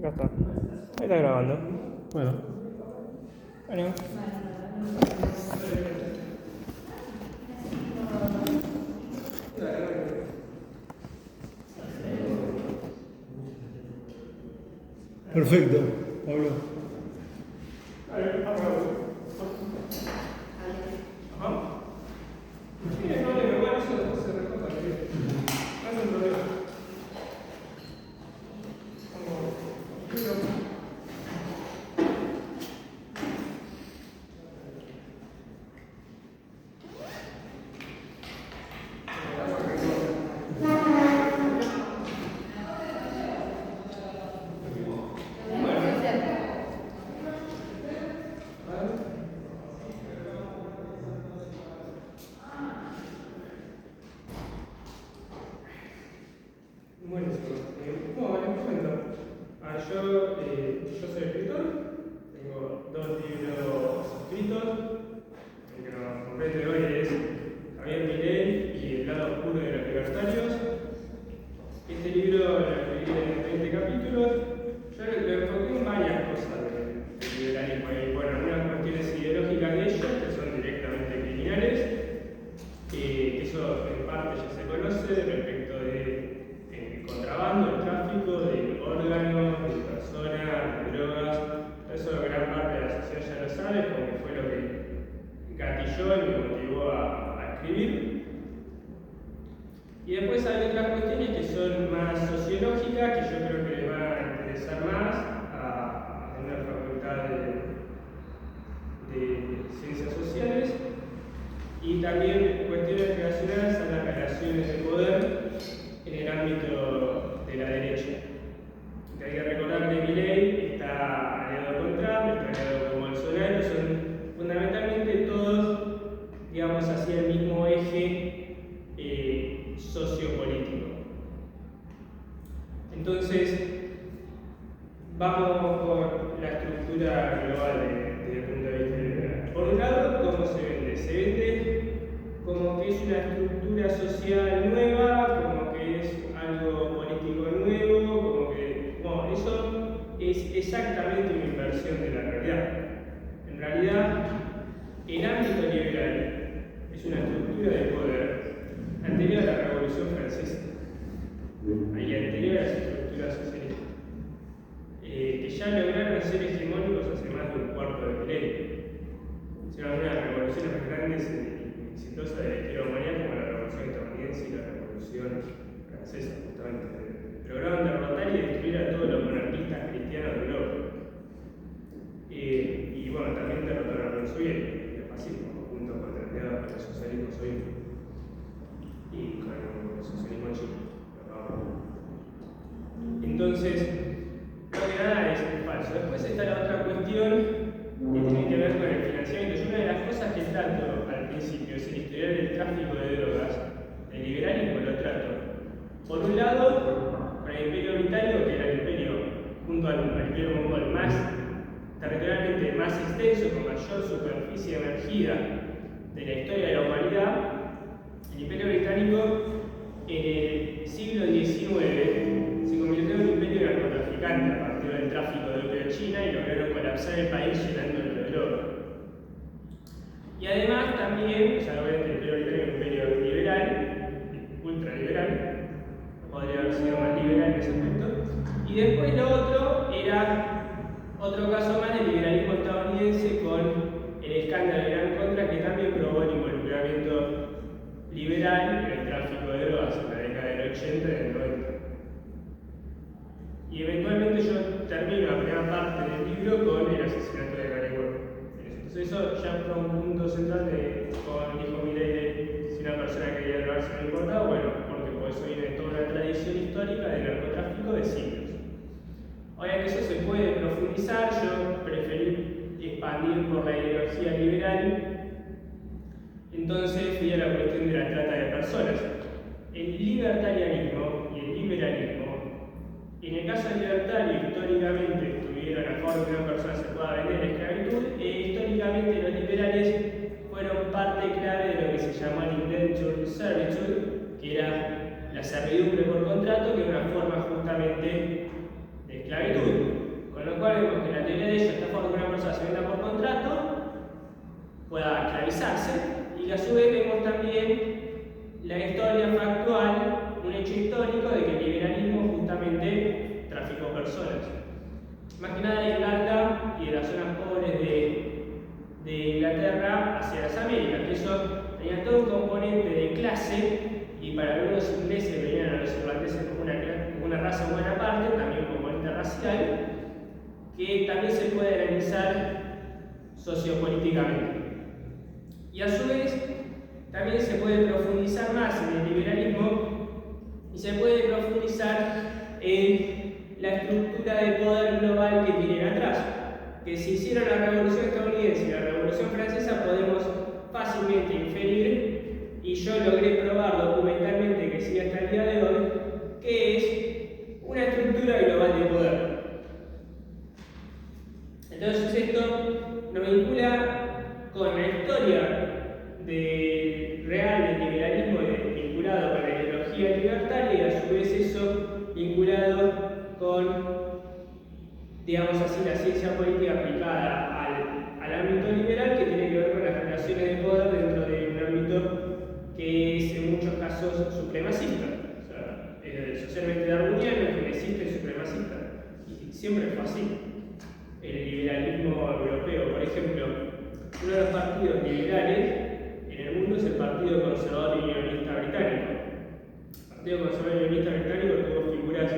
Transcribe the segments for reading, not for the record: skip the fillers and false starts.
Ya está. Ahí está grabando. Bueno. Bueno. Perfecto, Pablo. Yo soy escritor, tengo 2 libros escritos. El que nos compete hoy es Javier Milei y El lado oscuro de los libertarios. Este libro lo escribí en 20 capítulos. Yo lo enfoqué en varias cosas del liberalismo. Hay, bueno, algunas cuestiones ideológicas de ellos que son directamente criminales, que eso en parte ya se conoce respecto de contrabando, de tráfico, de órganos, de personas, de drogas. Eso gran parte de la sociedad ya lo sabe, porque fue lo que gatilló y me motivó a escribir. Y después hay otras cuestiones que son más sociológicas, que yo creo que les va a interesar más a una facultad de ciencias sociales, y también cuestiones relacionadas a las relaciones de poder en el ámbito de la derecha. Que hay que recordar que Milei está aliado con Trump, está aliado con Bolsonaro, son fundamentalmente todos, digamos, hacia el mismo eje sociopolítico. Entonces, vamos por la estructura global desde el punto de vista liberal. Por un lado, ¿cómo se vende? Se vende como que es una estructura social nueva, como que es algo político nuevo, como que, bueno, eso es exactamente una inversión de la realidad. En realidad, el ámbito liberal es una estructura de poder anterior a la Revolución Francesa y anterior a las estructuras socialistas, que ya lograron ser hegemónicos hace más de un cuarto de milenio. Hicieron una de las revoluciones más grandes y exitosas de la historia de la humanidad, como la Revolución estadounidense y la Revolución Francesa, justamente. Lograron derrotar y destruir a todos los monarquistas cristianos de Europa. Y bueno, también derrotaron a la Unión Soviética, el fascismo, junto con el socialismo soviético y con el socialismo chino. Entonces, lo que nada es falso. Después está la otra cuestión que tiene que ver con el financiamiento. Y una de las cosas que trato al principio es el historial del tráfico de drogas. El liberalismo lo trato, por un lado, con el Imperio Británico, que era el imperio, junto al Imperio Mongol, más territorialmente más extenso, con mayor superficie emergida de la historia de la humanidad. El Imperio Británico en el siglo XIX se convirtió en un imperio narcotraficante a partir del tráfico de opio de China y lograron colapsar el país llenándolo de droga. Y además también, ya obviamente el Imperio Británico es un imperio liberal, ultraliberal, podría haber sido más liberal en ese aspecto. Y después lo otro era otro caso más del liberalismo estadounidense con el escándalo de Irán Contra, que también probó el involucramiento liberal en el tráfico de drogas en la década del 80 y del 90. Y eventualmente yo termino la primera parte del libro con el asesinato de Gary Weber. Entonces eso ya fue un punto central de cómo dijo Milei, si una persona quería drogarse no importaba, bueno, porque por eso viene toda una tradición histórica del narcotráfico de siglos. Obviamente eso se puede profundizar, yo preferí expandir por la ideología liberal. Entonces fui a la cuestión de la trata de personas. El libertarianismo y el liberalismo, en el caso del libertario, históricamente estuvieron a favor de que una persona se pueda vender en esclavitud, históricamente los liberales fueron parte clave de lo que se llamó el indentured servitude, que era la servidumbre por contrato, que era una forma justamente de esclavitud. analizarse, y a su vez vemos también la historia factual, un hecho histórico de que el liberalismo justamente traficó personas. Más que nada de Irlanda y de las zonas pobres de Inglaterra hacia las Américas, que eso tenía todo un componente de clase, y para algunos ingleses veían a los irlandeses como una raza humana aparte, también un componente racial, que también se puede analizar sociopolíticamente. Y a su vez, también se puede profundizar más en el liberalismo y se puede profundizar en la estructura de poder global que tienen atrás. Que si hicieron la Revolución Estadounidense y la Revolución Francesa, podemos fácilmente inferir, y yo logré probar documentalmente que sigue hasta el día de hoy, que es una estructura global de poder. Entonces esto nos vincula con la historia real del liberalismo vinculado con la ideología libertaria, y a su vez eso vinculado con, digamos así, la ciencia política aplicada al ámbito liberal, que tiene que ver con las relaciones de poder dentro de un ámbito que es en muchos casos supremacista. O sea, socialmente darwiniano, genecista y supremacista. Y siempre fue así. El liberalismo europeo, por ejemplo, uno de los partidos liberales en el mundo es el Partido Conservador Unionista Británico. El Partido Conservador Unionista Británico tuvo figuras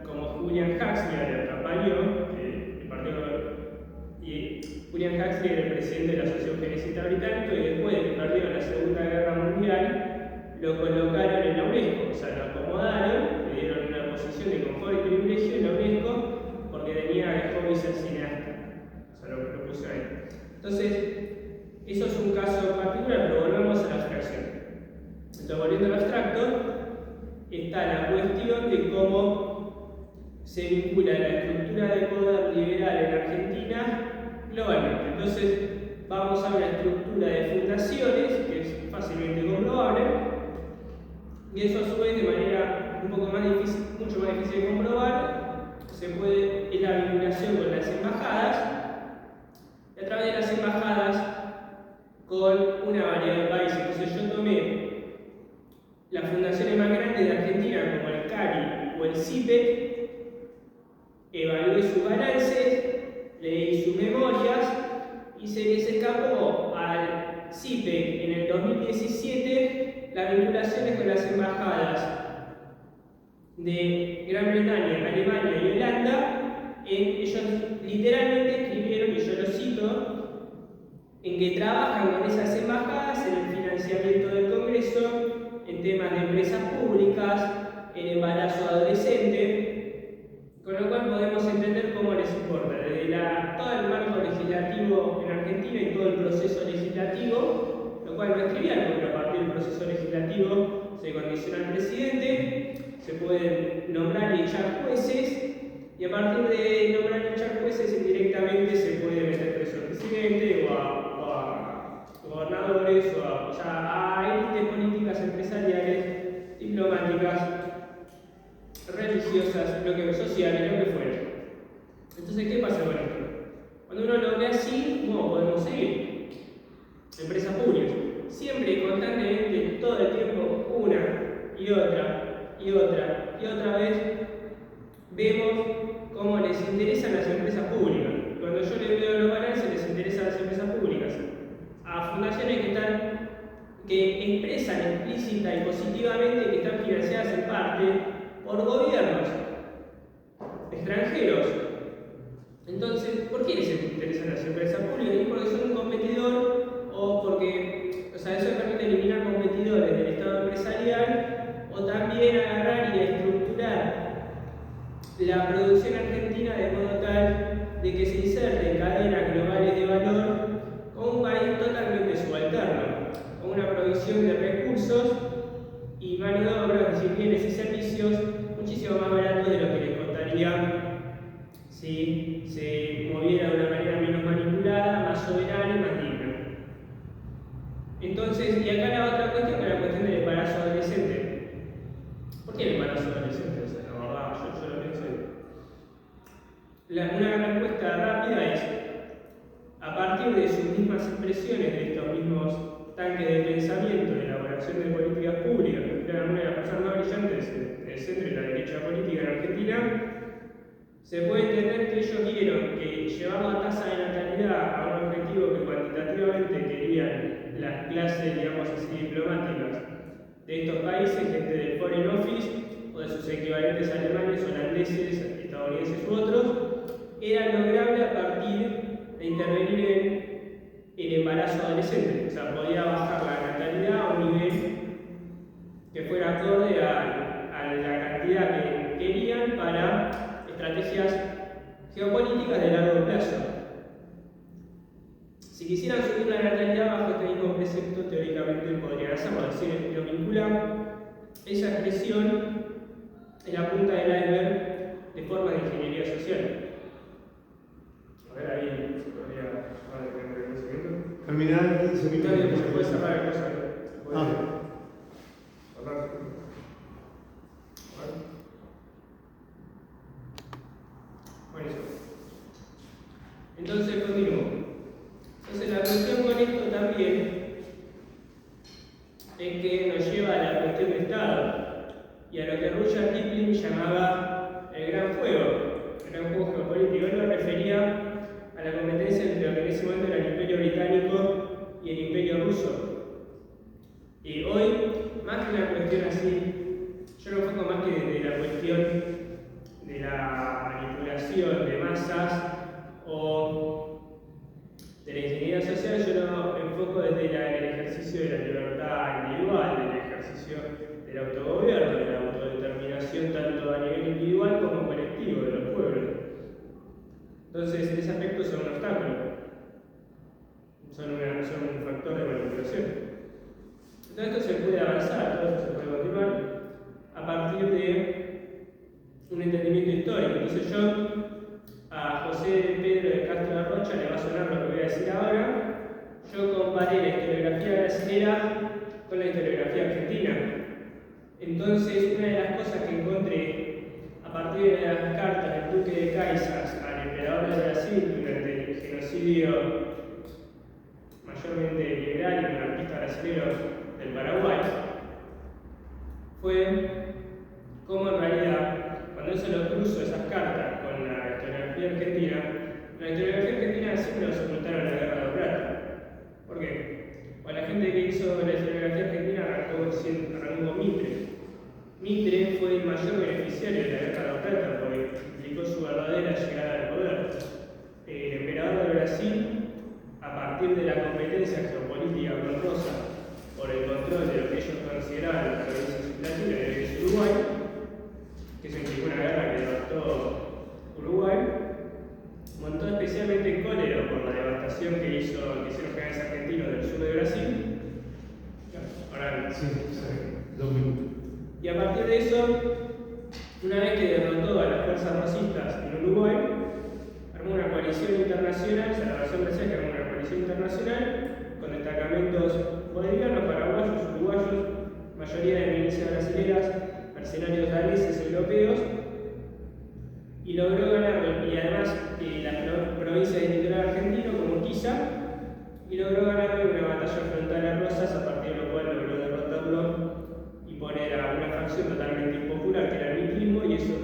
como Julian Huxley, el Campañón, y Julian Huxley era el presidente de la Asociación Genecista Británica, y después de que perdieron la Segunda Guerra Mundial, lo colocaron en la UNESCO, o sea, lo acomodaron, le dieron una posición de confort y privilegio en la UNESCO porque tenía el hobby ser cineasta. O sea, lo puso ahí. Entonces, eso es un caso particular, pero volvemos a la abstracción. Entonces, volviendo al abstracto, está la cuestión de cómo se vincula la estructura de poder liberal en Argentina globalmente. Entonces, vamos a una estructura de fundaciones que es fácilmente comprobable, y eso a su vez de manera un poco más difícil, mucho más difícil de comprobar, es la vinculación con las embajadas, y a través de las embajadas con una variedad de países. Entonces yo tomé las fundaciones más grandes de Argentina, como el CARI o el CIPEC, evalué sus balances, leí sus memorias, y se les escapó al CIPEC en el 2017 las vinculaciones con las embajadas de Gran Bretaña, Alemania y Holanda. Ellos literalmente escribieron, y yo lo cito, en que trabajan con esas embajadas en el financiamiento del Congreso, en temas de empresas públicas, en embarazo adolescente, con lo cual podemos entender cómo les importa, desde todo el marco legislativo en Argentina y todo el proceso legislativo, lo cual no es trivial, porque a partir del proceso legislativo se condiciona al presidente, se pueden nombrar y echar jueces, y a partir de nombrar y echar jueces indirectamente se puede meter preso al presidente o a gobernadores o a élites políticas, empresariales, diplomáticas, religiosas, sociales, lo que fuera. Entonces, ¿qué pasa con esto? Cuando uno lo ve así, ¿cómo podemos seguir? Empresas públicas. Siempre y constantemente, todo el tiempo, una y otra y otra y otra vez, vemos cómo les interesan las empresas públicas. Cuando yo les veo los balances, les interesan las empresas públicas. A fundaciones que expresan explícita y positivamente que están financiadas en parte por gobiernos extranjeros. Entonces, ¿por qué les interesan las empresas públicas? ¿Es porque son un competidor o porque, eso permite eliminar competidores del Estado empresarial, o también agarrar y estructurar la producción argentina de modo tal de que se inserte en cadenas globales de valor como un país totalmente subalterno, con una provisión de recursos y mano de obra, es decir, bienes y servicios muchísimo más baratos de lo que les costaría si se moviera de una manera menos manipulada, más soberana y más digna. Entonces, y acá la otra cuestión es la cuestión del embarazo adolescente. ¿Por qué el embarazo adolescente? La verdad, yo lo pienso. Una respuesta rápida es, a partir de sus mismas expresiones, de estos mismos tanques de pensamiento, de elaboración de políticas públicas, que fueron una de las personas más brillantes del centro y la derecha política en Argentina, se puede entender que ellos vieron que llevar la tasa de natalidad a un objetivo que cuantitativamente querían las clases, digamos así, diplomáticas de estos países, gente del Foreign Office o de sus equivalentes alemanes, holandeses, estadounidenses u otros, era lograble a partir de intervenir en el embarazo adolescente. O sea, podía bajar la natalidad a un nivel que fuera acorde a la cantidad que querían para estrategias geopolíticas de largo plazo. Si quisieran subir la natalidad bajo este mismo precepto, teóricamente podrían hacerlo, es decir, lo vinculan esa expresión en la punta del iceberg de formas de ingeniería social. A ver, ahí se podría cerrar el conocimiento. Terminar 15 minutos. Se puede cerrar el cosa. Buenísimo. Entonces, continúo. Entonces, la cuestión con esto también es que nos lleva a la cuestión de Estado y a lo que Rudyard Kipling llamaba el gran juego geopolítico. Él lo refería a la competencia entre lo que en ese momento era el Imperio Británico y el Imperio Ruso. Y hoy, más que una cuestión así, yo lo enfoco más que desde la cuestión de la manipulación de masas o de la ingeniería social, yo lo enfoco desde el ejercicio de la libertad individual, del ejercicio del autogobierno, de la autodeterminación tanto a nivel individual como colectivo de los pueblos. Entonces, en ese aspecto son un obstáculo, son un factor de manipulación. Todo esto se puede avanzar, todo esto se puede continuar a partir de un entendimiento histórico. Entonces yo a José Pedro de Castro de Rocha le va a sonar lo que voy a decir ahora. Yo comparé la historiografía brasilera con la historiografía argentina. Entonces, una de las cosas que encontré a partir de las cartas del duque de Caxias al emperador de Brasil durante el genocidio mayormente liberal y monarquista brasileño del Paraguay, fue cómo en realidad, cuando eso lo cruzo esas cartas con la historiografía argentina siempre nos ocultaron la guerra de plata. ¿Por qué? Pues la gente que hizo la historiografía argentina arrancó con Mitre. Mitre fue el mayor beneficiario de la guerra de plata porque implicó su verdadera llegada al poder. El emperador de Brasil, a partir de la competencia geopolítica con Rosa por el control de lo que ellos consideraban las provincias latinas de Uruguay, que eso implicó una guerra que devastó Uruguay, montó especialmente en cólera por la devastación que hicieron generales argentinos del sur de Brasil. Ahora sí, 2 minutos. Y a partir de eso, una vez que derrotó a las fuerzas rosistas en Uruguay, armó una coalición internacional, Salvación Brasil, que armó una coalición internacional con destacamentos bolivianos, paraguayos, uruguayos, mayoría de milicias brasileñas, mercenarios daneses, europeos, y logró ganar, y además la provincia del litoral argentino, como Quiza, y logró ganarle una batalla frontal a Rosas, a partir de lo cual logró derrotarlo y poner a una facción totalmente impopular que era el mitrismo, y eso,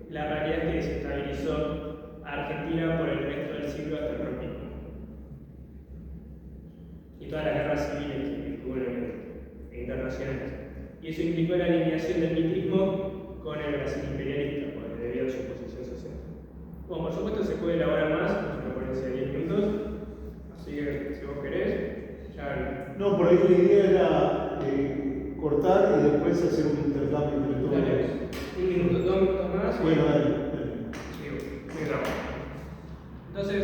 la realidad es que desestabilizó a Argentina por el resto del siglo hasta el rompimiento. Y todas las guerras civiles que hubo internacionales. Y eso implicó la alineación del mitrismo con el Brasil imperialista, debido a su posición social. Bueno, por supuesto se puede elaborar más, es una ponencia de 10 minutos, así que si vos querés, ya... No, por ahí la idea era cortar y después hacer un intercambio entre todos. Dale, 1 minuto, 2 minutos más. Bueno, dale. Muy rápido. Entonces,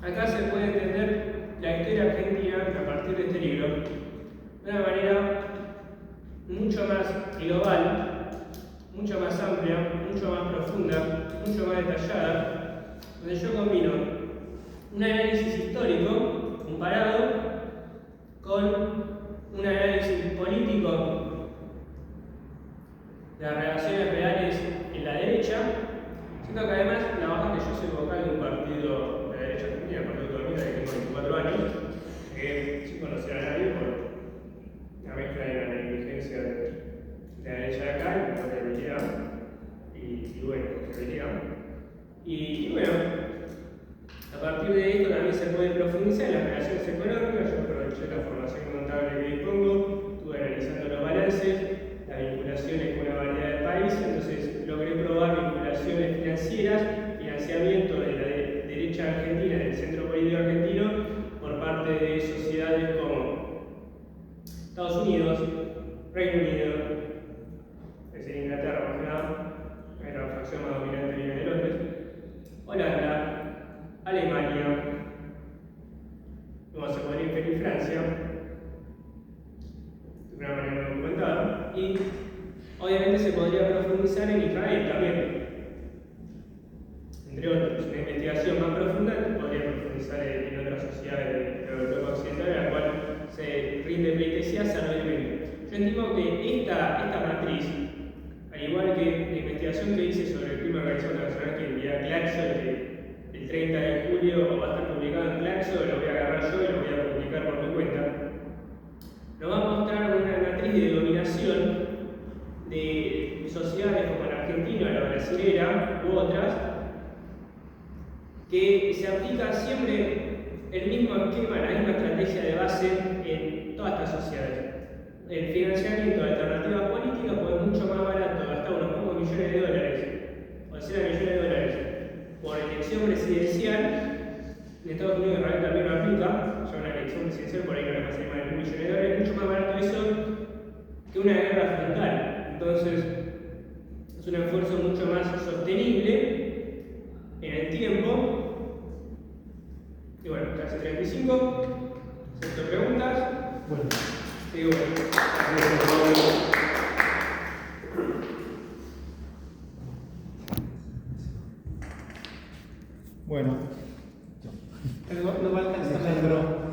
acá se puede entender la historia argentina a partir de este libro de una manera mucho más global, mucho más amplia, mucho más profunda, mucho más detallada, donde yo combino un análisis histórico comparado con un análisis político de las relaciones reales en la derecha, siendo que además la baja que yo soy vocal de un partido de la derecha argentina, el Partido Autonomista, Y bueno, a partir de esto también se puede profundizar en las relaciones económicas. Yo aproveché la formación contable que dispongo, estuve analizando los balances, las vinculaciones con una variedad de países, entonces logré probar vinculaciones financieras, financiamiento de la derecha argentina, del centro político argentino, por parte de sociedades como Estados Unidos, Reino Unido, es decir, Inglaterra, más que nada, es la fracción más dominante viene de Londres, Holanda, Alemania, como se podría inferir Francia, de una manera no documentada, y obviamente se podría profundizar en Israel también. Entre otros, una investigación más profunda podría profundizar en otras sociedades de Europa Occidental, en la cual se rinde pleitesía saludablemente. Yo estimo que esta matriz, al igual que la investigación que hice sobre el crimen organizado internacional que envié a Claxo el 30 de julio, va a estar publicado en Claxo, lo voy a agarrar yo y lo voy a publicar por mi cuenta, nos va a mostrar una matriz de dominación de sociedades como la argentina, la brasilera u otras, que se aplica siempre el mismo esquema, la misma estrategia de base en todas estas sociedades. El financiamiento de alternativas políticas pues es mucho más barato, gastar unos pocos millones de dólares o decenas de millones de dólares por elección presidencial. En Estados Unidos en realidad también lo aplica, ya una elección presidencial por ahí no le pasaría más de $1 millón, es mucho más barato eso que una guerra frontal. Entonces es un esfuerzo mucho más sostenible en el tiempo. Y bueno, clase 35, ¿acepto preguntas? Bueno. Sí, bueno. Bueno. No va a alcanzar. Alejandro.